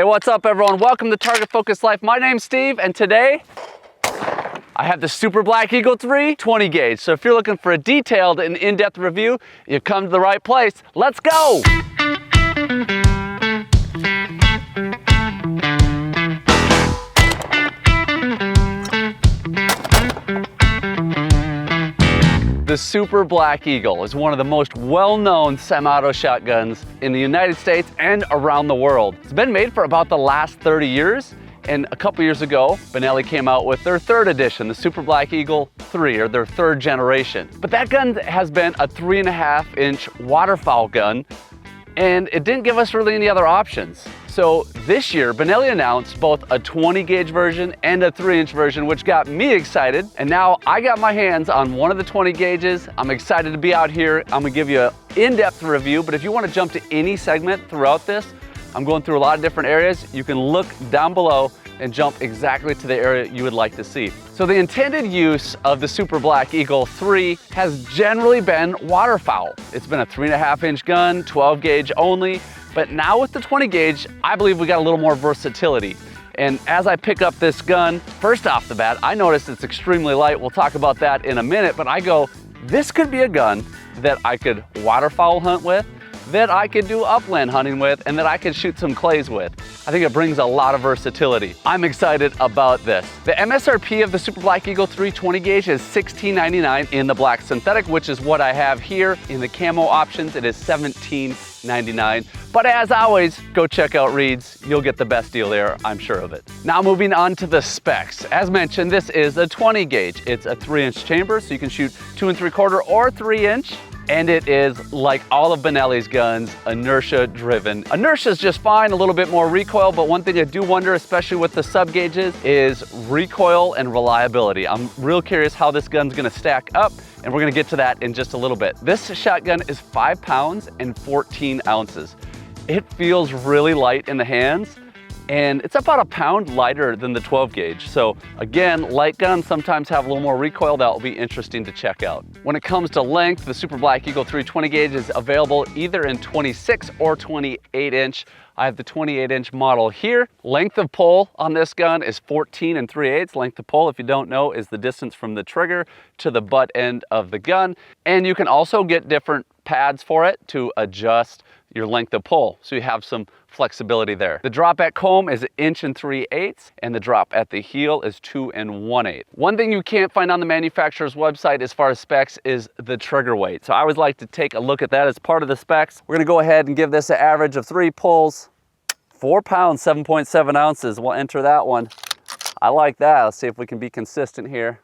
Hey, what's up everyone? Welcome to Target Focused Life. My name's Steve, and today I have the Super Black Eagle 3 20 gauge. So if you're looking for a detailed and in-depth review, you've come to the right place. Let's go! The Super Black Eagle is one of the most well-known semi-auto shotguns in the United States and around the world. It's been made for about the last 30 years, and a couple years ago, Benelli came out with their third edition, the Super Black Eagle 3, or their third generation. But that gun has been a 3.5-inch waterfowl gun, and it didn't give us really any other options. So this year, Benelli announced both a 20 gauge version and a 3-inch version, which got me excited. And now I got my hands on one of the 20 gauges. I'm excited to be out here. I'm gonna give you an in-depth review, but if you wanna jump to any segment throughout this, I'm going through a lot of different areas. You can look down below and jump exactly to the area you would like to see. So the intended use of the Super Black Eagle 3 has generally been waterfowl. It's been a 3.5-inch gun, 12 gauge only, but now with the 20 gauge, I believe we got a little more versatility. And as I pick up this gun, first off the bat, I noticed it's extremely light. We'll talk about that in a minute, but I go, this could be a gun that I could waterfowl hunt with, that I could do upland hunting with, and that I could shoot some clays with. I think it brings a lot of versatility. I'm excited about this. The MSRP of the Super Black Eagle 3 20 gauge is $16.99 in the black synthetic, which is what I have here. In the camo options, it is $17.99. But as always, go check out Reed's. You'll get the best deal there, I'm sure of it. Now moving on to the specs. As mentioned, this is a 20 gauge. It's a 3-inch chamber, so you can shoot 2 3/4 or 3-inch. And it is, like all of Benelli's guns, inertia driven. Inertia is just fine, a little bit more recoil, but one thing I do wonder, especially with the sub gauges, is recoil and reliability. I'm real curious how this gun's gonna stack up, and we're gonna get to that in just a little bit. This shotgun is 5 pounds and 14 ounces. It feels really light in the hands, and it's about a pound lighter than the 12 gauge. So again, light guns sometimes have a little more recoil. That will be interesting to check out. When it comes to length, the Super Black Eagle 3 20 gauge is available either in 26 or 28 inch. I have the 28 inch model here. Length of pull on this gun is 14 3/8. Length of pull, if you don't know, is the distance from the trigger to the butt end of the gun. And you can also get different pads for it to adjust your length of pull, so you have some flexibility there. The drop at comb is 1 3/8, and the drop at the heel is 2 1/8. One thing you can't find on the manufacturer's website as far as specs is the trigger weight. So I always like to take a look at that as part of the specs. We're gonna go ahead and give this an average of 3 pulls. 4 pounds, 7.7 ounces. We'll enter that one. I like that. Let's see if we can be consistent here.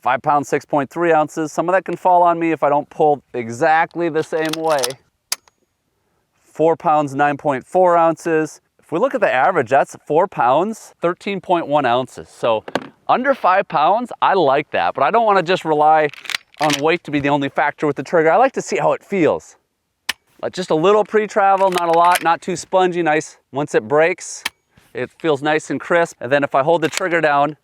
5 pounds, 6.3 ounces. Some of that can fall on me if I don't pull exactly the same way. 4 pounds, 9.4 ounces. If we look at the average, that's 4 pounds, 13.1 ounces. So under 5 pounds, I like that, but I don't want to just rely on weight to be the only factor with the trigger. I like to see how it feels. Like just a little pre-travel, not a lot, not too spongy, nice. Once it breaks, it feels nice and crisp. And then if I hold the trigger down,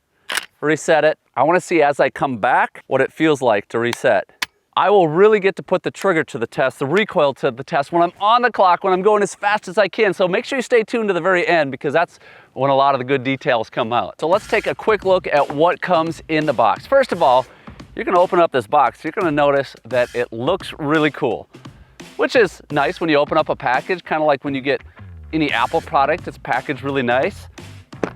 reset it, I want to see as I come back what it feels like to reset. I will really get to put the trigger to the test, the recoil to the test when I'm on the clock, when I'm going as fast as I can. So make sure you stay tuned to the very end, because that's when a lot of the good details come out. So let's take a quick look at what comes in the box. First of all, you're gonna open up this box. You're gonna notice that it looks really cool, which is nice when you open up a package, kind of like when you get any Apple product, it's packaged really nice.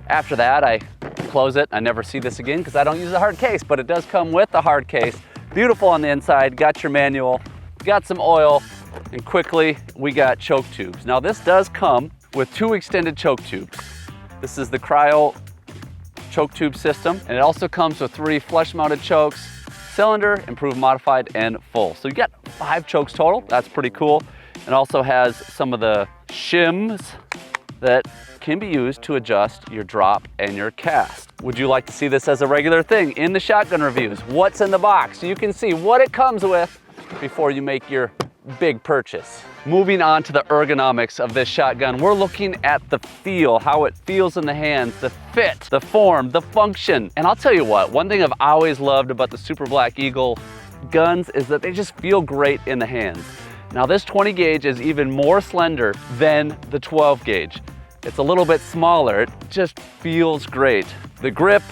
After that, I close it. I never see this again because I don't use a hard case, but it does come with the hard case. Beautiful on the inside, got your manual, got some oil, and quickly we got choke tubes. Now this does come with 2 extended choke tubes. This is the cryo choke tube system, and it also comes with 3 flush mounted chokes, cylinder, improved, modified, and full. So you got 5 chokes total. That's pretty cool. It also has some of the shims that can be used to adjust your drop and your cast. Would you like to see this as a regular thing in the shotgun reviews? What's in the box? So you can see what it comes with before you make your big purchase. Moving on to the ergonomics of this shotgun, we're looking at the feel, how it feels in the hands, the fit, the form, the function. And I'll tell you what, one thing I've always loved about the Super Black Eagle guns is that they just feel great in the hands. Now this 20 gauge is even more slender than the 12 gauge. It's a little bit smaller. It just feels great. The grip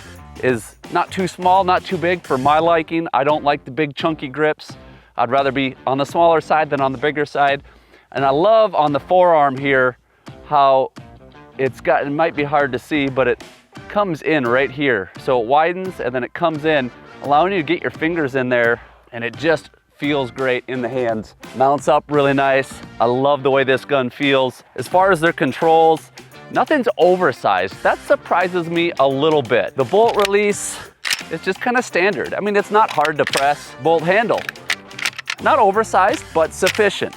is not too small, not too big for my liking. I don't like the big chunky grips. I'd rather be on the smaller side than on the bigger side. And I love on the forearm here how it might be hard to see, but it comes in right here. So it widens and then it comes in, allowing you to get your fingers in there, and it just feels great in the hands. Mounts up really nice. I love the way this gun feels. As far as their controls, nothing's oversized. That surprises me a little bit. The bolt release is just kind of standard. I mean, it's not hard to press. Bolt handle, not oversized, but sufficient.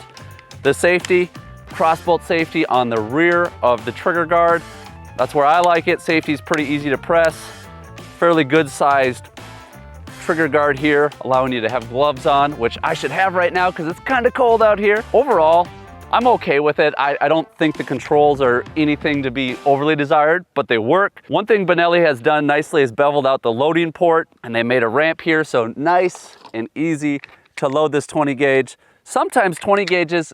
The safety, crossbolt safety on the rear of the trigger guard. That's where I like it. Safety's pretty easy to press. Fairly good sized trigger guard here, allowing you to have gloves on, which I should have right now because it's kind of cold out here. Overall, I'm okay with it. I don't think the controls are anything to be overly desired, but they work. One thing Benelli has done nicely is beveled out the loading port, and they made a ramp here, so nice and easy to load this 20 gauge. Sometimes 20 gauges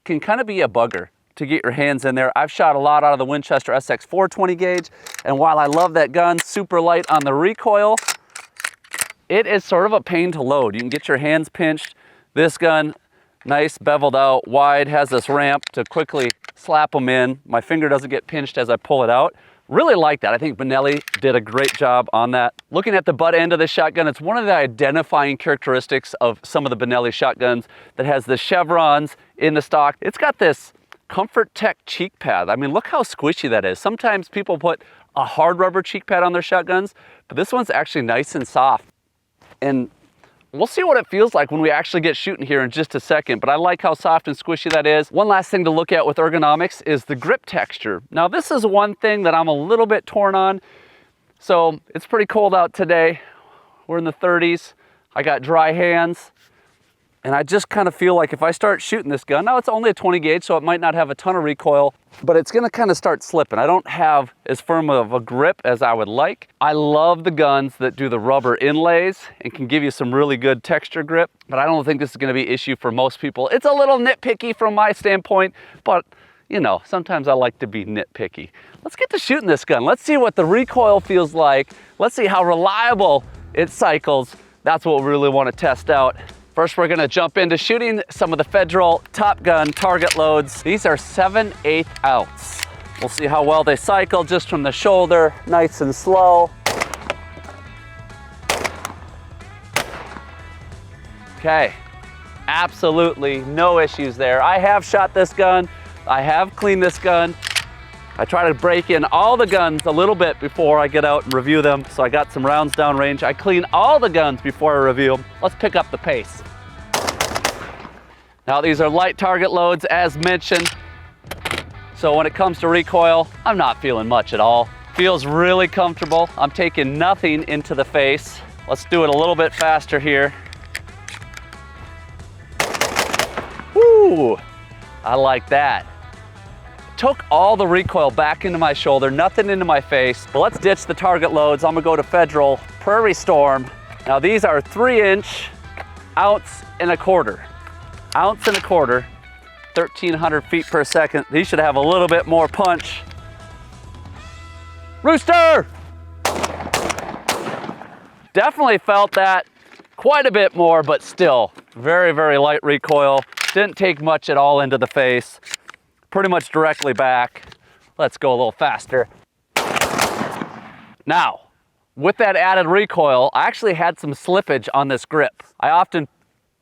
can kind of be a bugger to get your hands in there. I've shot a lot out of the Winchester SX4 20 gauge, and while I love that gun, super light on the recoil, it is sort of a pain to load. You can get your hands pinched. This gun, nice, beveled out, wide, has this ramp to quickly slap them in. My finger doesn't get pinched as I pull it out. Really like that. I think Benelli did a great job on that. Looking at the butt end of the shotgun, it's one of the identifying characteristics of some of the Benelli shotguns that has the chevrons in the stock. It's got this Comfort Tech cheek pad. I mean, look how squishy that is. Sometimes people put a hard rubber cheek pad on their shotguns, but this one's actually nice and soft. And we'll see what it feels like when we actually get shooting here in just a second, but I like how soft and squishy that is. One last thing to look at with ergonomics is the grip texture. Now, this is one thing that I'm a little bit torn on. So it's pretty cold out today. We're in the 30s. I got dry hands. And I just kind of feel like if I start shooting this gun, now it's only a 20 gauge, so it might not have a ton of recoil, but it's gonna kind of start slipping. I don't have as firm of a grip as I would like. I love the guns that do the rubber inlays and can give you some really good texture grip, but I don't think this is gonna be an issue for most people. It's a little nitpicky from my standpoint, but you know, sometimes I like to be nitpicky. Let's get to shooting this gun. Let's see what the recoil feels like. Let's see how reliable it cycles. That's what we really want to test out. First, we're gonna jump into shooting some of the Federal Top Gun target loads. These are 7/8 ounce. We'll see how well they cycle just from the shoulder, nice and slow. Okay, absolutely no issues there. I have shot this gun. I have cleaned this gun. I try to break in all the guns a little bit before I get out and review them. So I got some rounds downrange. I clean all the guns before I review them. Let's pick up the pace. Now these are light target loads as mentioned. So when it comes to recoil, I'm not feeling much at all. Feels really comfortable. I'm taking nothing into the face. Let's do it a little bit faster here. Woo! I like that. Took all the recoil back into my shoulder, nothing into my face. But let's ditch the target loads. I'm gonna go to Federal Prairie Storm. Now these are 3-inch, ounce and a quarter. Ounce and a quarter, 1,300 feet per second. These should have a little bit more punch. Rooster! Definitely felt that quite a bit more, but still very, very light recoil. Didn't take much at all into the face. Pretty much directly back. Let's go a little faster. Now, with that added recoil, I actually had some slippage on this grip. I often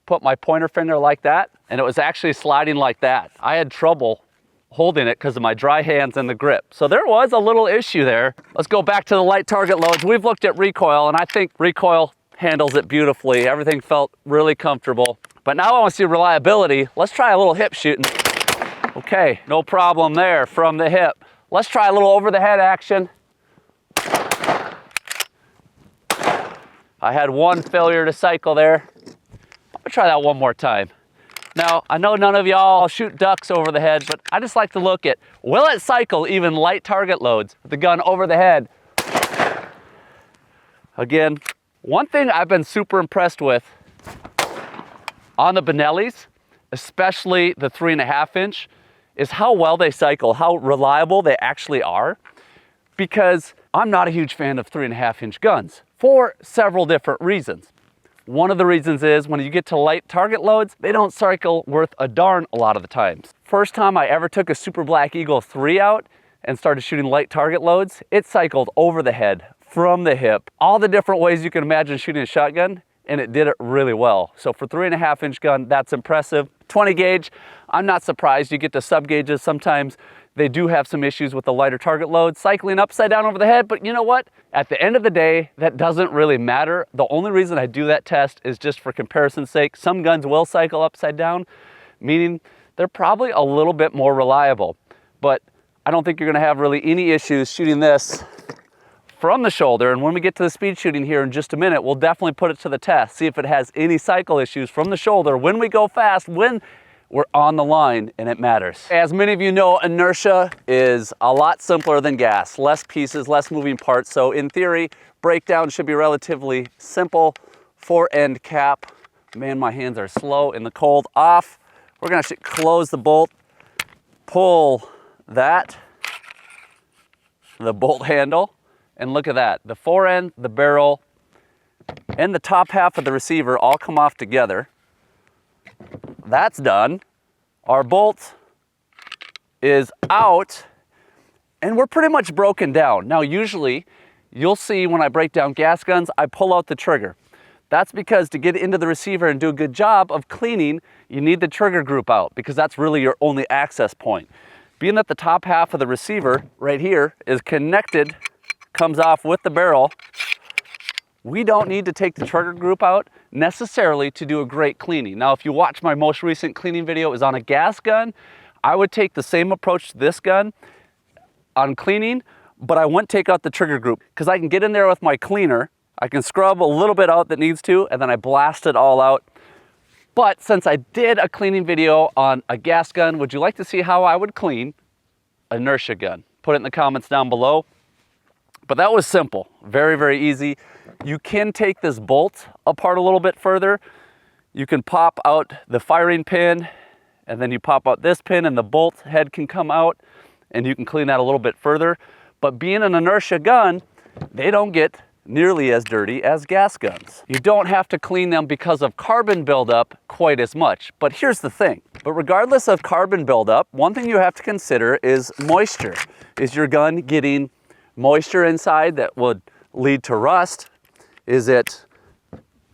put my pointer finger like that, and it was actually sliding like that. I had trouble holding it because of my dry hands and the grip. So there was a little issue there. Let's go back to the light target loads. We've looked at recoil, and I think recoil handles it beautifully. Everything felt really comfortable. But now I want to see reliability. Let's try a little hip shooting. Okay, no problem there from the hip. Let's try a little over the head action. I had one failure to cycle there. I'm gonna try that one more time. Now, I know none of y'all shoot ducks over the head, but I just like to look at, will it cycle even light target loads with the gun over the head? Again, one thing I've been super impressed with on the Benellis, especially the 3.5 inch, is how well they cycle, how reliable they actually are, because I'm not a huge fan of 3.5-inch guns for several different reasons. One of the reasons is when you get to light target loads, they don't cycle worth a darn a lot of the times. First time I ever took a Super Black Eagle 3 out and started shooting light target loads, it cycled over the head, from the hip, all the different ways you can imagine shooting a shotgun, and it did it really well. So for 3.5-inch gun, that's impressive. 20 gauge, I'm not surprised. You get to sub gauges, sometimes they do have some issues with the lighter target load, cycling upside down over the head, but you know what? At the end of the day, that doesn't really matter. The only reason I do that test is just for comparison's sake. Some guns will cycle upside down, meaning they're probably a little bit more reliable, but I don't think you're gonna have really any issues shooting this from the shoulder. And when we get to the speed shooting here in just a minute, we'll definitely put it to the test, see if it has any cycle issues from the shoulder when we go fast, when we're on the line and it matters. As many of you know, inertia is a lot simpler than gas. Less pieces, less moving parts. So in theory, breakdown should be relatively simple. Fore-end cap. Man, my hands are slow in the cold. Off. We're gonna close the bolt, pull that, the bolt handle, and look at that. The fore end, the barrel, and the top half of the receiver all come off together. That's done. Our bolt is out, and we're pretty much broken down. Now, usually, you'll see when I break down gas guns, I pull out the trigger. That's because to get into the receiver and do a good job of cleaning, you need the trigger group out, because that's really your only access point. Being that the top half of the receiver right here is connected, comes off with the barrel, we don't need to take the trigger group out necessarily to do a great cleaning. Now, if you watch my most recent cleaning video, it was on a gas gun. I would take the same approach to this gun on cleaning, but I wouldn't take out the trigger group because I can get in there with my cleaner. I can scrub a little bit out that needs to, and then I blast it all out. But since I did a cleaning video on a gas gun, would you like to see how I would clean an inertia gun? Put it in the comments down below. But that was simple, very, very easy. You can take this bolt apart a little bit further. You can pop out the firing pin, and then you pop out this pin and the bolt head can come out, and you can clean that a little bit further. But being an inertia gun, they don't get nearly as dirty as gas guns. You don't have to clean them because of carbon buildup quite as much. But here's the thing, but regardless of carbon buildup, one thing you have to consider is moisture. Is your gun getting moisture inside that would lead to rust? Is it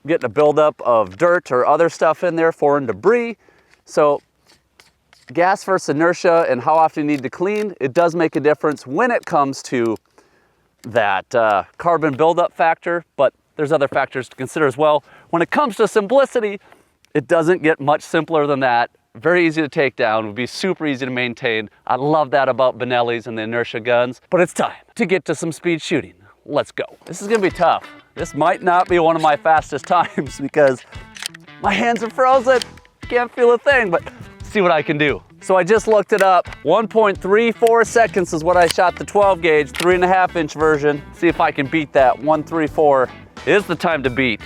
getting a buildup of dirt or other stuff in there, foreign debris? So gas versus inertia and how often you need to clean, it does make a difference when it comes to that carbon buildup factor, but there's other factors to consider as well. When it comes to simplicity, it doesn't get much simpler than that. Very easy to take down, would be super easy to maintain. I love that about Benellis and the inertia guns, but it's time to get to some speed shooting. Let's go. This is gonna be tough. This might not be one of my fastest times because my hands are frozen. Can't feel a thing, but see what I can do. So I just looked it up. 1.34 seconds is what I shot the 12 gauge, 3.5-inch version. See if I can beat that. 1:34 is the time to beat.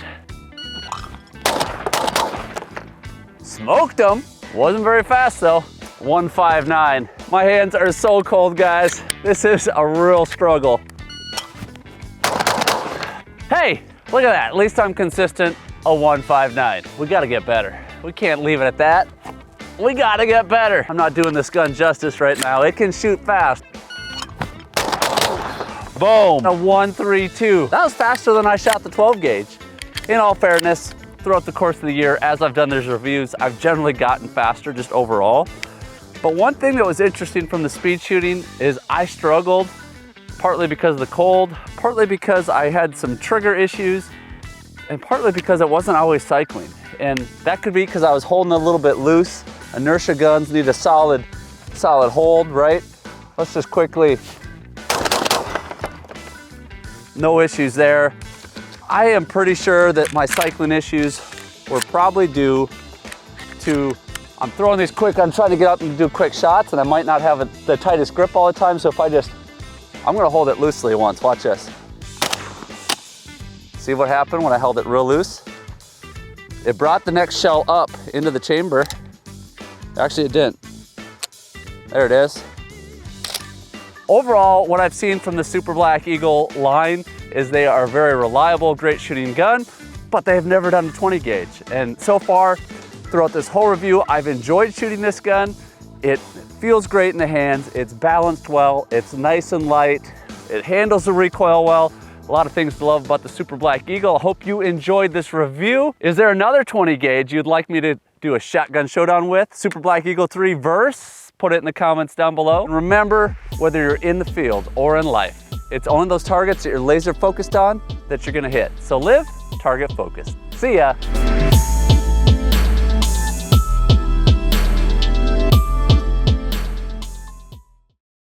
Smoked them. Wasn't very fast though. 1:59. My hands are so cold, guys. This is a real struggle. Hey, look at that. At least I'm consistent. A 1:59. We gotta get better. We can't leave it at that. We gotta get better. I'm not doing this gun justice right now. It can shoot fast. Boom. A 1.32. That was faster than I shot the 12 gauge. In all fairness, throughout the course of the year, as I've done these reviews, I've generally gotten faster just overall. But one thing that was interesting from the speed shooting is I struggled, partly because of the cold, partly because I had some trigger issues, and partly because it wasn't always cycling. And that could be because I was holding a little bit loose. Inertia guns need a solid hold, right? Let's just quickly, no issues there. I am pretty sure that my cycling issues were probably due to, I'm throwing these quick, I'm trying to get up and do quick shots, and I might not have the tightest grip all the time, so if I'm gonna hold it loosely once, watch this. See what happened when I held it real loose? It brought the next shell up into the chamber. Actually, it didn't. There it is. Overall, what I've seen from the Super Black Eagle line is they are a very reliable, great shooting gun, but they have never done a 20 gauge. And so far, throughout this whole review, I've enjoyed shooting this gun. It feels great in the hands, it's balanced well, it's nice and light, it handles the recoil well. A lot of things to love about the Super Black Eagle. I hope you enjoyed this review. Is there another 20 gauge you'd like me to do a shotgun showdown with? Super Black Eagle 3 Verse? Put it in the comments down below. And remember, whether you're in the field or in life, it's only those targets that you're laser focused on that you're gonna hit. So live target focused. See ya.